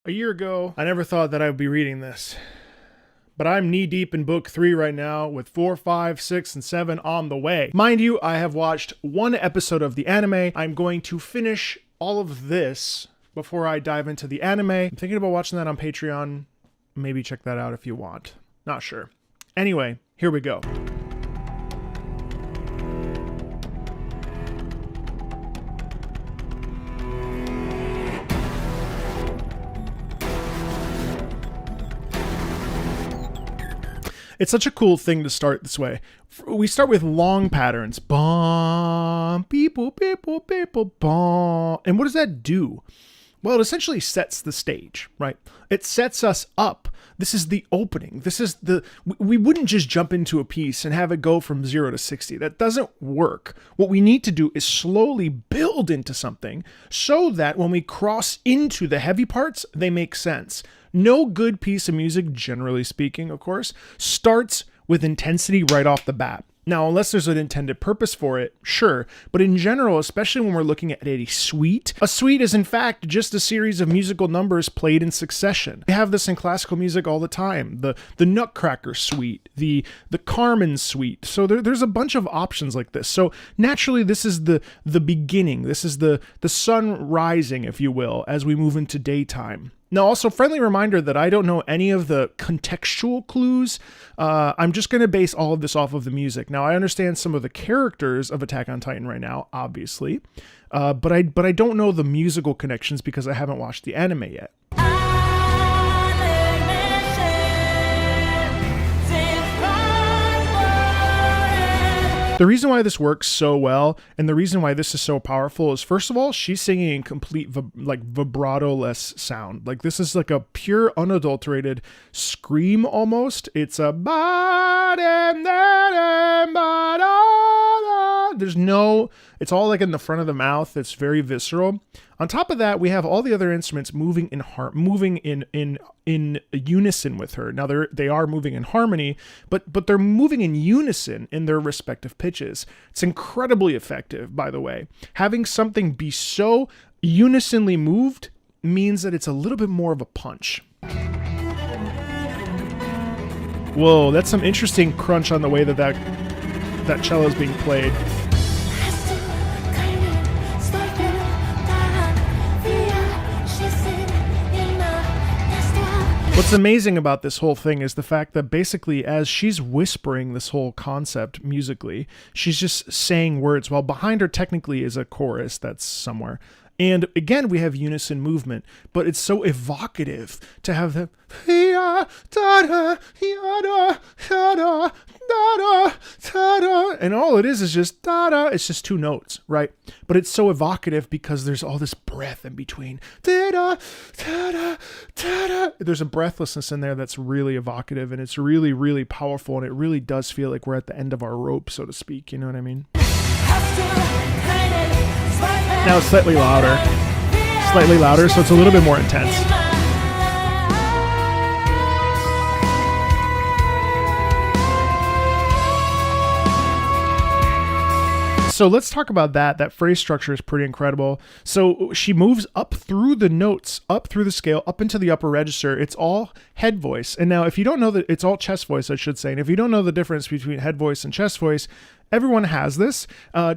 A year ago, I never thought that I would be reading this. But I'm knee deep in book 3 right now with 4, 5, 6, and 7 on the way. Mind you, I have watched one episode of the anime. I'm going to finish all of this before I dive into the anime. I'm thinking about watching that on Patreon. Maybe check that out if you want. Not sure. Anyway, here we go. It's such a cool thing to start this way. We start with long patterns. Bom, people, people, people, bom. And what does that do? Well, it essentially sets the stage, right? It sets us up. This is the opening. We wouldn't just jump into a piece and have it go from 0 to 60. That doesn't work. What we need to do is slowly build into something so that when we cross into the heavy parts, they make sense. No good piece of music, generally speaking, of course, starts with intensity right off the bat. Now, unless there's an intended purpose for it, sure. But in general, especially when we're looking at a suite is in fact just a series of musical numbers played in succession. We have this in classical music all the time. The Nutcracker suite, the Carmen suite. So there's a bunch of options like this. So naturally, this is the beginning. This is the sun rising, if you will, as we move into daytime. Now, also, friendly reminder that I don't know any of the contextual clues. I'm just going to base all of this off of the music. Now, I understand some of the characters of Attack on Titan right now, obviously, but I don't know the musical connections because I haven't watched the anime yet. The reason why this works so well and the reason why this is so powerful is, first of all, she's singing in complete vibrato-less sound. Like, this is like a pure unadulterated scream almost. It's a it's all like in the front of the mouth. It's very visceral. On top of that, we have all the other instruments moving in unison with her. Now they are moving in harmony, but they're moving in unison in their respective pitches. It's incredibly effective, by the way. Having something be so unisonly moved means that it's a little bit more of a punch. Whoa, that's some interesting crunch on the way that cello is being played. What's amazing about this whole thing is the fact that basically as she's whispering this whole concept musically, she's just saying words while behind her technically is a chorus that's somewhere. And again, we have unison movement, but it's so evocative to have the and all it is just da-da. It's just two notes, right? But it's so evocative because there's all this breath in between. There's a breathlessness in there that's really evocative, and it's really, really powerful, and it really does feel like we're at the end of our rope, so to speak. You know what I mean? Now it's slightly louder, so it's a little bit more intense. So let's talk about that. That phrase structure is pretty incredible. So she moves up through the notes, up through the scale, up into the upper register. It's all head voice. And now if you don't know that, it's all chest voice, I should say. And if you don't know the difference between head voice and chest voice, everyone has this.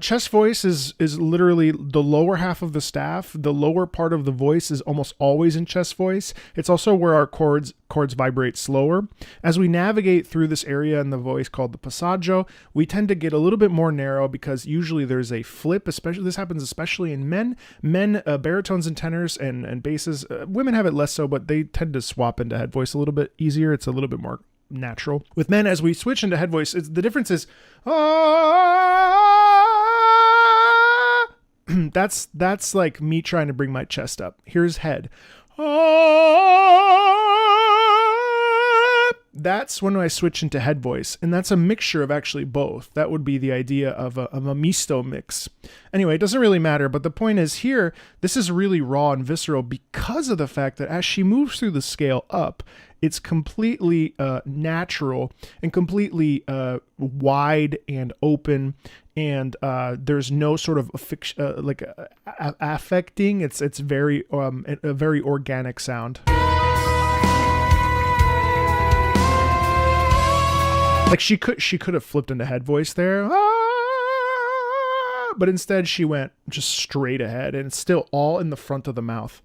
Chest voice is literally the lower half of the staff. The lower part of the voice is almost always in chest voice. It's also where our chords vibrate slower. As we navigate through this area in the voice called the passaggio, we tend to get a little bit more narrow because usually there's a flip. Especially this happens especially in men. Baritones and tenors and basses. Women have it less so, but they tend to swap into head voice a little bit easier. It's a little bit more natural. With men, as we switch into head voice, the difference is that's like me trying to bring my chest up. Here's head. That's when I switch into head voice, and that's a mixture of actually both. That would be the idea of a misto mix. Anyway, it doesn't really matter, but the point is here, this is really raw and visceral because of the fact that as she moves through the scale up, it's completely natural and completely wide and open, and there's no sort of affecting. It's very a very organic sound. Like she could have flipped into head voice there, but instead she went just straight ahead, and it's still all in the front of the mouth.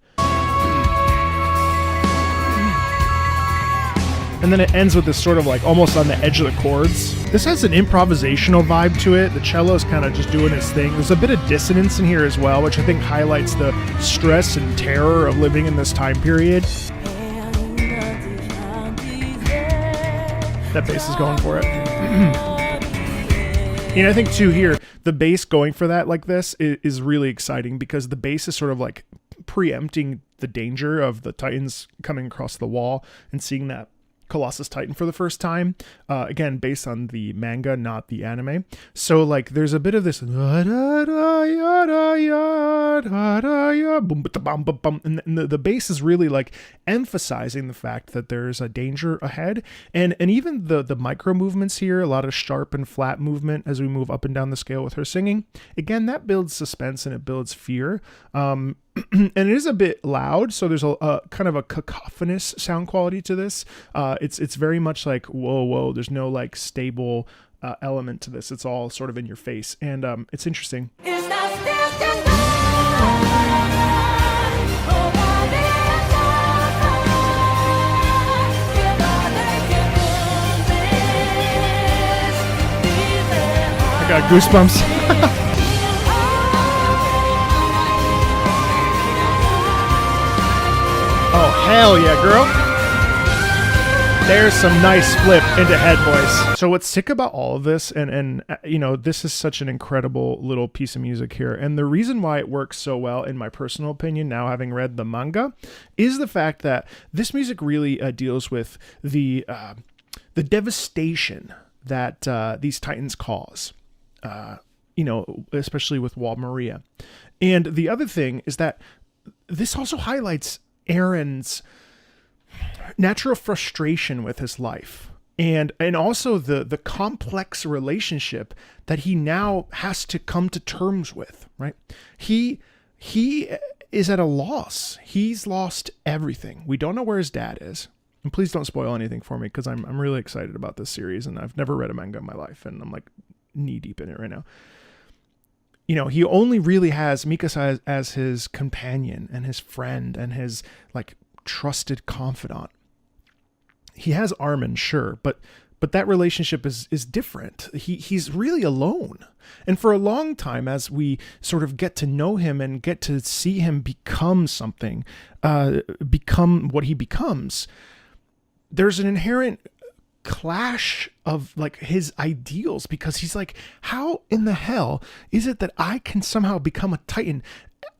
And then it ends with this sort of like almost on the edge of the chords. This has an improvisational vibe to it. The cello's kind of just doing its thing. There's a bit of dissonance in here as well, which I think highlights the stress and terror of living in this time period. That bass is going for it. And I think too here, the bass going for that like this is really exciting, because the bass is sort of like preempting the danger of the Titans coming across the wall and seeing that Colossus Titan for the first time, again based on the manga, not the anime. So like there's a bit of this, and the bass is really like emphasizing the fact that there's a danger ahead, and even the micro movements here, a lot of sharp and flat movement as we move up and down the scale with her singing. Again, that builds suspense and it builds fear. And it is a bit loud, so there's a kind of a cacophonous sound quality to this. It's very much like whoa. There's no like stable element to this. It's all sort of in your face, and it's interesting. I got goosebumps. Oh, hell yeah, girl. There's some nice flip into head voice. So what's sick about all of this, and you know, this is such an incredible little piece of music here, and the reason why it works so well, in my personal opinion, now having read the manga, is the fact that this music really deals with the devastation that these Titans cause, you know, especially with Wall Maria. And the other thing is that this also highlights Aaron's natural frustration with his life, and also the complex relationship that he now has to come to terms with, right? He is at a loss. He's lost everything. We don't know where his dad is. And please don't spoil anything for me, because I'm really excited about this series, and I've never read a manga in my life, and I'm like knee deep in it right now. You know, he only really has Mikasa as his companion and his friend and his like trusted confidant. He has Armin, sure, but that relationship is different. He's really alone. And for a long time, as we sort of get to know him and get to see him become something, become what he becomes, there's an inherent clash of like his ideals, because he's like, how in the hell is it that I can somehow become a Titan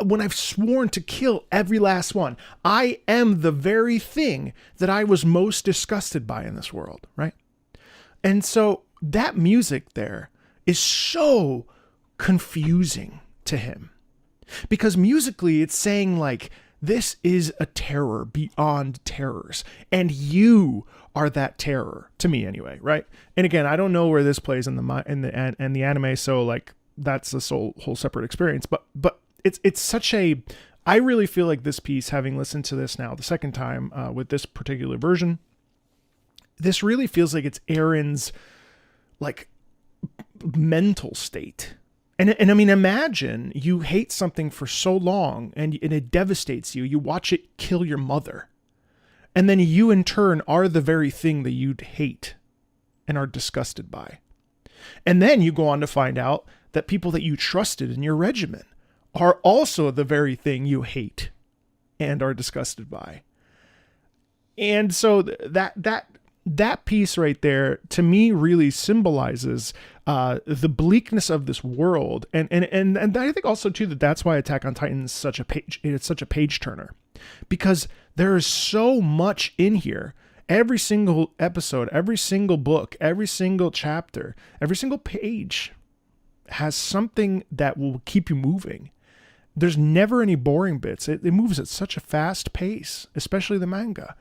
when I've sworn to kill every last one? I am the very thing that I was most disgusted by in this world, right? And so that music there is so confusing to him, because musically it's saying like, this is a terror beyond terrors, and you are that terror to me anyway, right? And again, I don't know where this plays in the anime, so like that's a whole separate experience. But it's such a, I really feel like this piece, having listened to this now the second time with this particular version, this really feels like it's Aaron's like mental state. And I mean, imagine you hate something for so long and it devastates you. You watch it kill your mother. And then you in turn are the very thing that you'd hate and are disgusted by. And then you go on to find out that people that you trusted in your regiment are also the very thing you hate and are disgusted by. And so that piece right there, to me, really symbolizes the bleakness of this world, and I think also too that's why Attack on Titan is such a page turner, because there is so much in here. Every single episode, every single book, every single chapter, every single page has something that will keep you moving. There's never any boring bits. It moves at such a fast pace, especially the manga.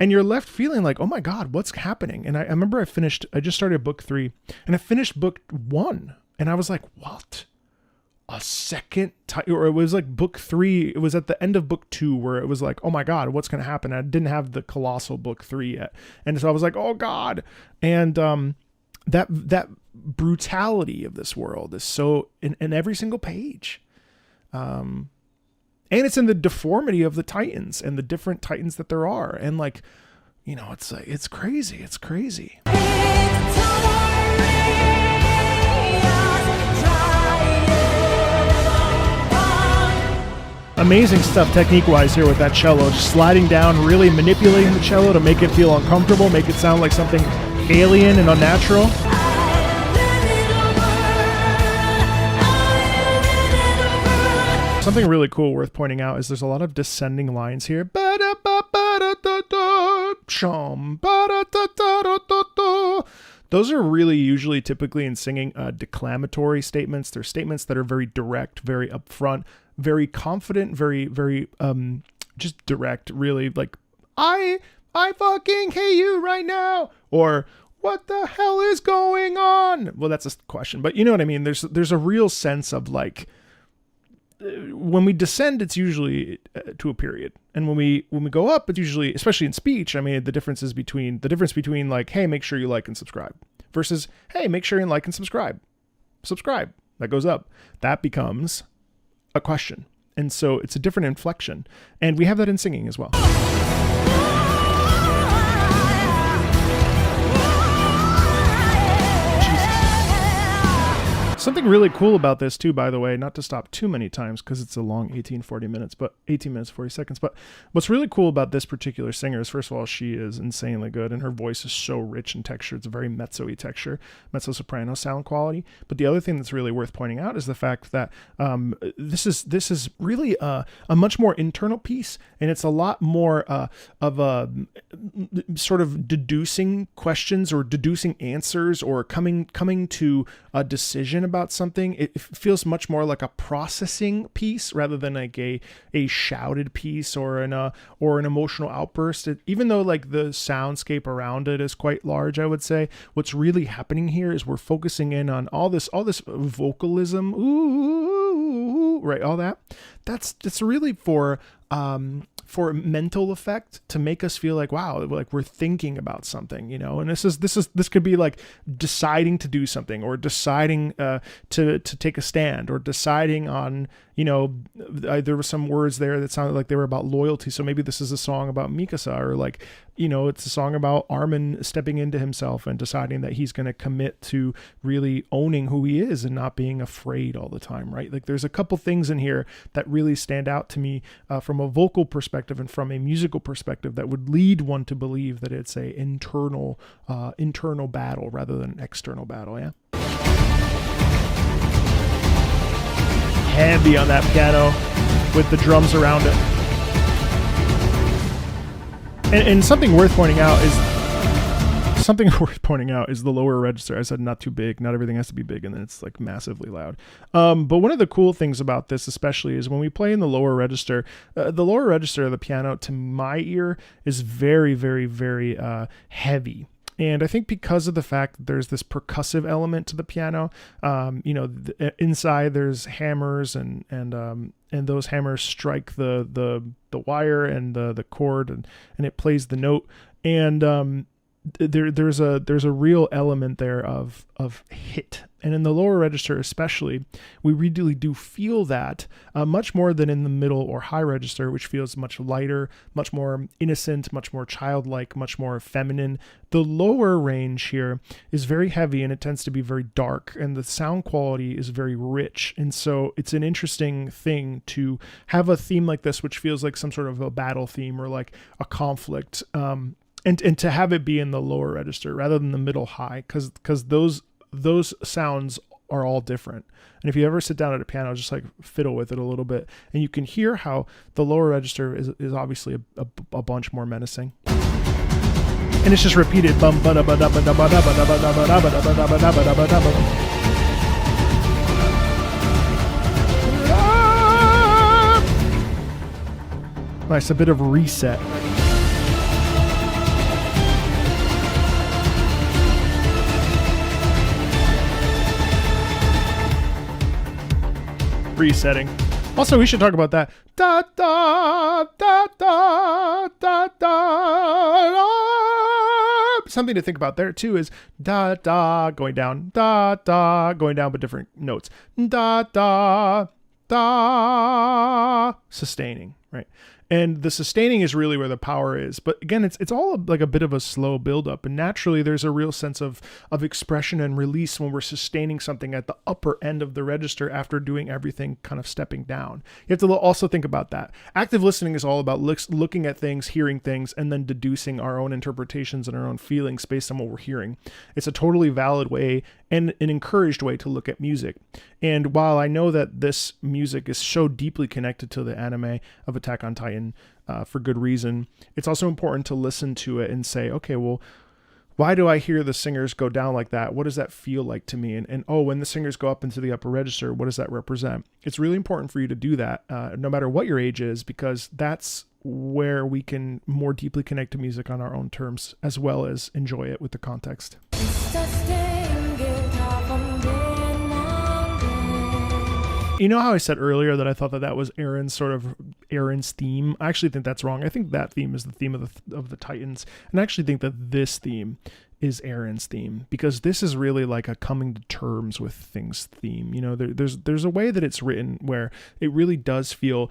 And you're left feeling like, oh my God, what's happening? And I remember I just started book 3 and I finished book 1 and I was like, what? A second time? Or it was like book 3. It was at the end of book 2 where it was like, oh my God, what's going to happen? I didn't have the colossal book 3 yet. And so I was like, oh God. And that brutality of this world is so in every single page. And it's in the deformity of the Titans and the different Titans that there are. And like, you know, it's like, it's crazy. It's crazy. Amazing stuff technique-wise here with that cello. Just sliding down, really manipulating the cello to make it feel uncomfortable, make it sound like something alien and unnatural. Something really cool worth pointing out is there's a lot of descending lines here. Those are really usually typically in singing declamatory statements. They're statements that are very direct, very upfront, very confident, very just direct, really, like I fucking hate you right now, or what the hell is going on? Well, that's a question, but you know what I mean. There's a real sense of like, when we descend, it's usually to a period, and when we go up, it's usually, especially in speech, I mean, the difference between like, hey, make sure you like and subscribe, versus, hey, make sure you like and subscribe, that goes up. That becomes a question, and so it's a different inflection, and we have that in singing as well. Something really cool about this too, by the way, not to stop too many times because it's a long 18 minutes, 40 seconds. But what's really cool about this particular singer is, first of all, she is insanely good, and her voice is so rich in texture. It's a very mezzo-y texture, mezzo-soprano sound quality. But the other thing that's really worth pointing out is the fact that this is really a much more internal piece, and it's a lot more of a sort of deducing questions or deducing answers or coming to a decision about something. It feels much more like a processing piece rather than like a shouted piece or an emotional outburst. Even though like the soundscape around it is quite large, I would say what's really happening here is we're focusing in on all this vocalism, ooh, right? All that's really for mental effect, to make us feel like, wow, like we're thinking about something, you know. And this could be like deciding to do something, or deciding to take a stand, or deciding on, you know, there were some words there that sounded like they were about loyalty. So maybe this is a song about Mikasa, or like, you know, it's a song about Armin stepping into himself and deciding that he's going to commit to really owning who he is and not being afraid all the time, right? Like there's a couple things in here that really stand out to me from a vocal perspective and from a musical perspective that would lead one to believe that it's a internal battle rather than an external battle. Yeah. Heavy on that piano with the drums around it. And something worth pointing out is the lower register. I said not too big. Not everything has to be big, and then it's like massively loud. But one of the cool things about this especially is when we play in the lower register of the piano, to my ear, is very, very, very heavy. And I think because of the fact that there's this percussive element to the piano, you know, inside there's hammers and those hammers strike the wire and the chord, and it plays the note. And there's a real element there of hit, and in the lower register especially, we really do feel that much more than in the middle or high register, which feels much lighter, much more innocent, much more childlike, much more feminine. The lower range here is very heavy, and it tends to be very dark, and the sound quality is very rich. And so it's an interesting thing to have a theme like this, which feels like some sort of a battle theme or like a conflict, and to have it be in the lower register rather than the middle high, because those sounds are all different. And if you ever sit down at a piano, just like fiddle with it a little bit, and you can hear how the lower register is obviously a bunch more menacing. And it's just repeated. Nice, a bit of reset. Resetting. Also, we should talk about that. Da da da da da da. something to think about there too is da da going down, da da going down, but different notes. Da da da, sustaining, right? And the sustaining is really where the power is. But again, it's all like a bit of a slow buildup. And naturally, there's a real sense of expression and release when we're sustaining something at the upper end of the register after doing everything kind of stepping down. You have to also think about that. Active listening is all about looking at things, hearing things, and then deducing our own interpretations and our own feelings based on what we're hearing. It's a totally valid way and an encouraged way to look at music. And while I know that this music is so deeply connected to the anime of Attack on Titan for good reason, it's also important to listen to it and say, okay, well, why do I hear the singers go down like that? What does that feel like to me? And oh, when the singers go up into the upper register, what does that represent? It's really important for you to do that, no matter what your age is, because that's where we can more deeply connect to music on our own terms, as well as enjoy it with the context. You know how I said earlier that I thought that was Aaron's theme? I actually think that's wrong. I think that theme is the theme of the Titans, and I actually think that this theme is Aaron's theme, because this is really like a coming to terms with things theme. You know, there's a way that it's written where it really does feel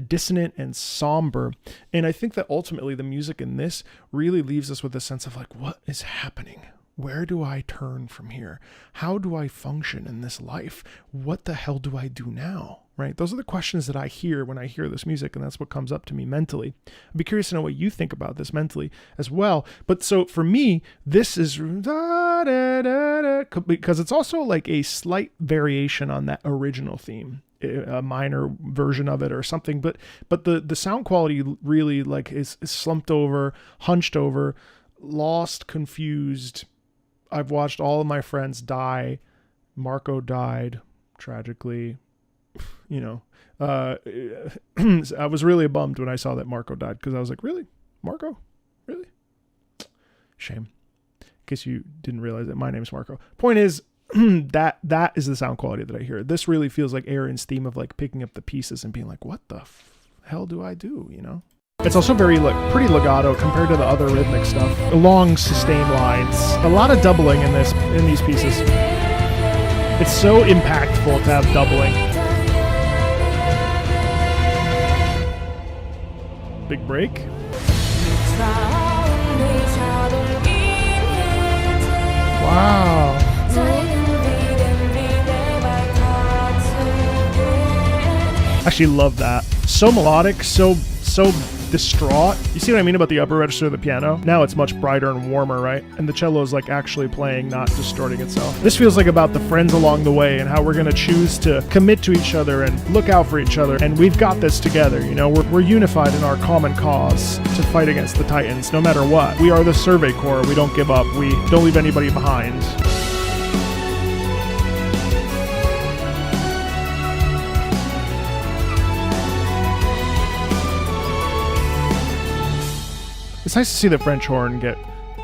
dissonant and somber, and I think that ultimately the music in this really leaves us with a sense of like, what is happening? Where do I turn from here? How do I function in this life? What the hell do I do now? Right? Those are the questions that I hear when I hear this music, and that's what comes up to me mentally. I'd be curious to know what you think about this mentally as well. But so for me, this is because it's also like a slight variation on that original theme, a minor version of it or something. But the sound quality really like is slumped over, hunched over, lost, confused. I've watched all of my friends die. Marco died tragically. You know, I was really bummed when I saw that Marco died, because I was like, really? Marco? Really? Shame. In case you didn't realize that my name's Marco. Point is, that is the sound quality that I hear. This really feels like Aaron's theme of like picking up the pieces and being like, what the hell do I do? You know? It's also very pretty legato compared to the other rhythmic stuff. Long sustained lines. A lot of doubling in these pieces. It's so impactful to have doubling. Big break. Wow. I actually love that. So melodic, so distraught. You see what I mean about the upper register of the piano? Now it's much brighter and warmer, right? And the cello is like actually playing, not distorting itself. This feels like about the friends along the way and how we're going to choose to commit to each other and look out for each other. And we've got this together, you know? We're unified in our common cause to fight against the Titans, no matter what. We are the Survey Corps. We don't give up. We don't leave anybody behind. It's nice to see the French horn get...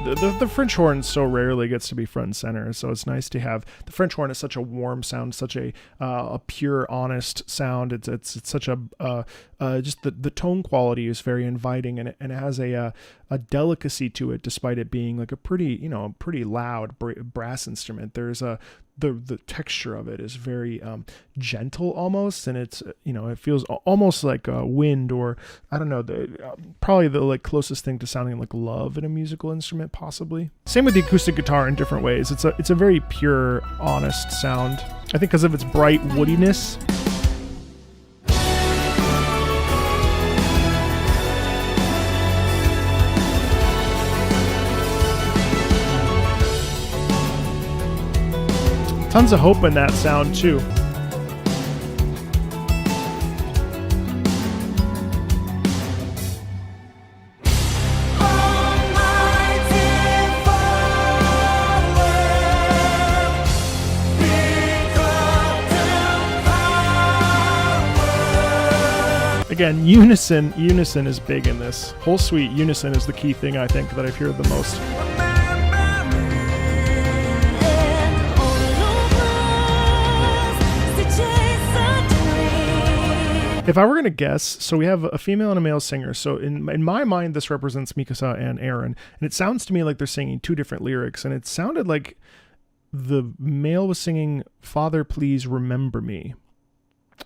The French horn so rarely gets to be front and center, so it's nice to have... The French horn is such a warm sound, such a pure, honest sound. It's such a... just the tone quality is very inviting, and it has a delicacy to it, despite it being like a pretty loud brass instrument. There's the texture of it is very gentle almost, and it's it feels almost like wind, or I don't know, probably the like closest thing to sounding like love in a musical instrument, possibly. Same with the acoustic guitar in different ways. It's a very pure, honest sound. I think because of its bright woodiness. Tons of hope in that sound too. Again, unison is big in this. Whole suite, unison is the key thing I think that I've heard the most. If I were going to guess, so we have a female and a male singer. So in my mind, this represents Mikasa and Eren. And it sounds to me like they're singing two different lyrics. And it sounded like the male was singing, "Father, please remember me,"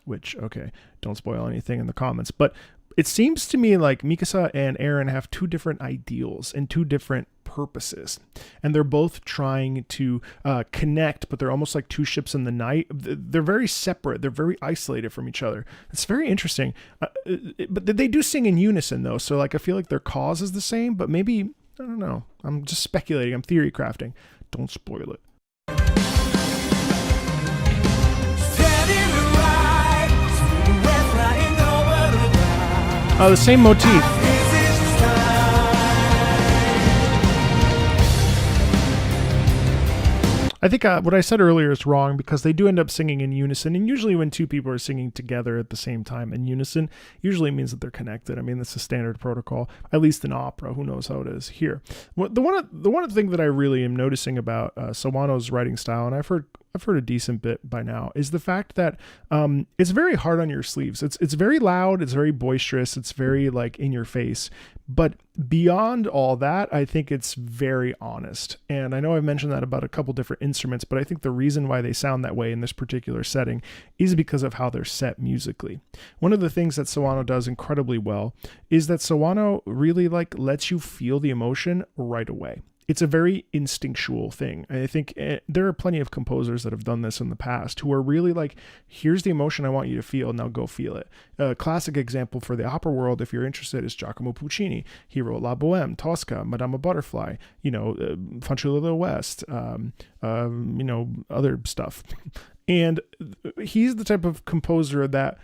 which, okay, don't spoil anything in the comments. But it seems to me like Mikasa and Eren have two different ideals and two different purposes. And they're both trying to connect, but they're almost like two ships in the night. They're very separate. They're very isolated from each other. It's very interesting. But they do sing in unison, though. So like I feel like their cause is the same, but maybe, I don't know. I'm just speculating. I'm theory crafting. Don't spoil it. The same motif. I think what I said earlier is wrong because they do end up singing in unison. And usually when two people are singing together at the same time in unison, usually means that they're connected. I mean, that's a standard protocol, at least in opera. Who knows how it is here. The one thing that I really am noticing about Sawano's writing style, and I've heard a decent bit by now, is the fact that it's very hard on your sleeves. It's very loud. It's very boisterous. It's very like in your face. But beyond all that, I think it's very honest. And I know I've mentioned that about a couple different instruments, but I think the reason why they sound that way in this particular setting is because of how they're set musically. One of the things that Sawano does incredibly well is that Sawano really like lets you feel the emotion right away. It's a very instinctual thing. I think there are plenty of composers that have done this in the past who are really like, here's the emotion I want you to feel, now go feel it. A classic example for the opera world, if you're interested, is Giacomo Puccini. He wrote La Bohème, Tosca, Madama Butterfly, Fanciulla del West, other stuff. And he's the type of composer that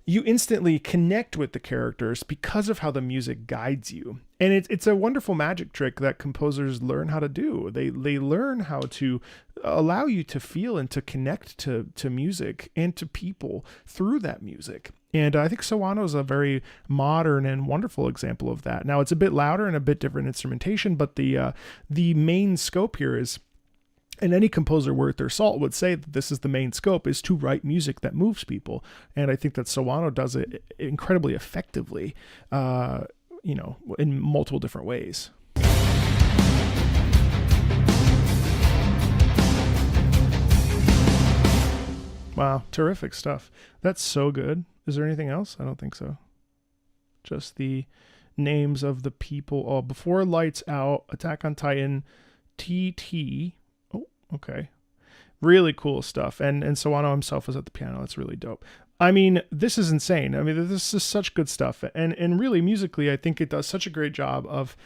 you instantly connect with the characters because of how the music guides you. And it's a wonderful magic trick that composers learn how to do. They learn how to allow you to feel and to connect to music and to people through that music. And I think Sawano is a very modern and wonderful example of that. Now, it's a bit louder and a bit different instrumentation, but the main scope here is, and any composer worth their salt would say that this is the main scope, is to write music that moves people. And I think that Sawano does it incredibly effectively, in multiple different ways. Wow, terrific stuff. That's so good. Is there anything else? I don't think so. Just the names of the people. Oh, Before Lights Out, Attack on Titan, TT. Okay. Really cool stuff. And Sawano himself is at the piano. That's really dope. I mean, this is insane. I mean, this is such good stuff. And really, musically, I think it does such a great job of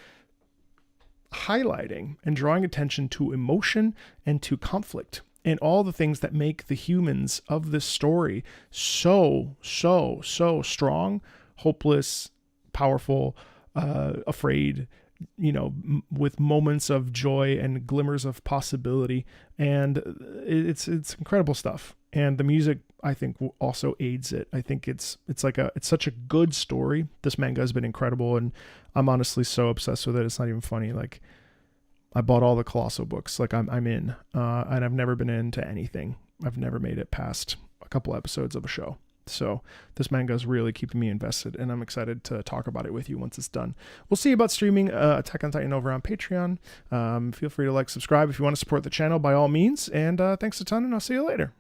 highlighting and drawing attention to emotion and to conflict and all the things that make the humans of this story so strong, hopeless, powerful, afraid, with moments of joy and glimmers of possibility. And it's incredible stuff. And the music, I think, also aids it. I think it's such a good story. This manga has been incredible, and I'm honestly so obsessed with it. It's not even funny. Like, I bought all the Colosso books. Like, I'm in, and I've never been into anything. I've never made it past a couple episodes of a show. So this manga is really keeping me invested, and I'm excited to talk about it with you once it's done. We'll see about streaming Attack on Titan over on Patreon. Feel free to subscribe if you want to support the channel by all means. And thanks a ton, and I'll see you later.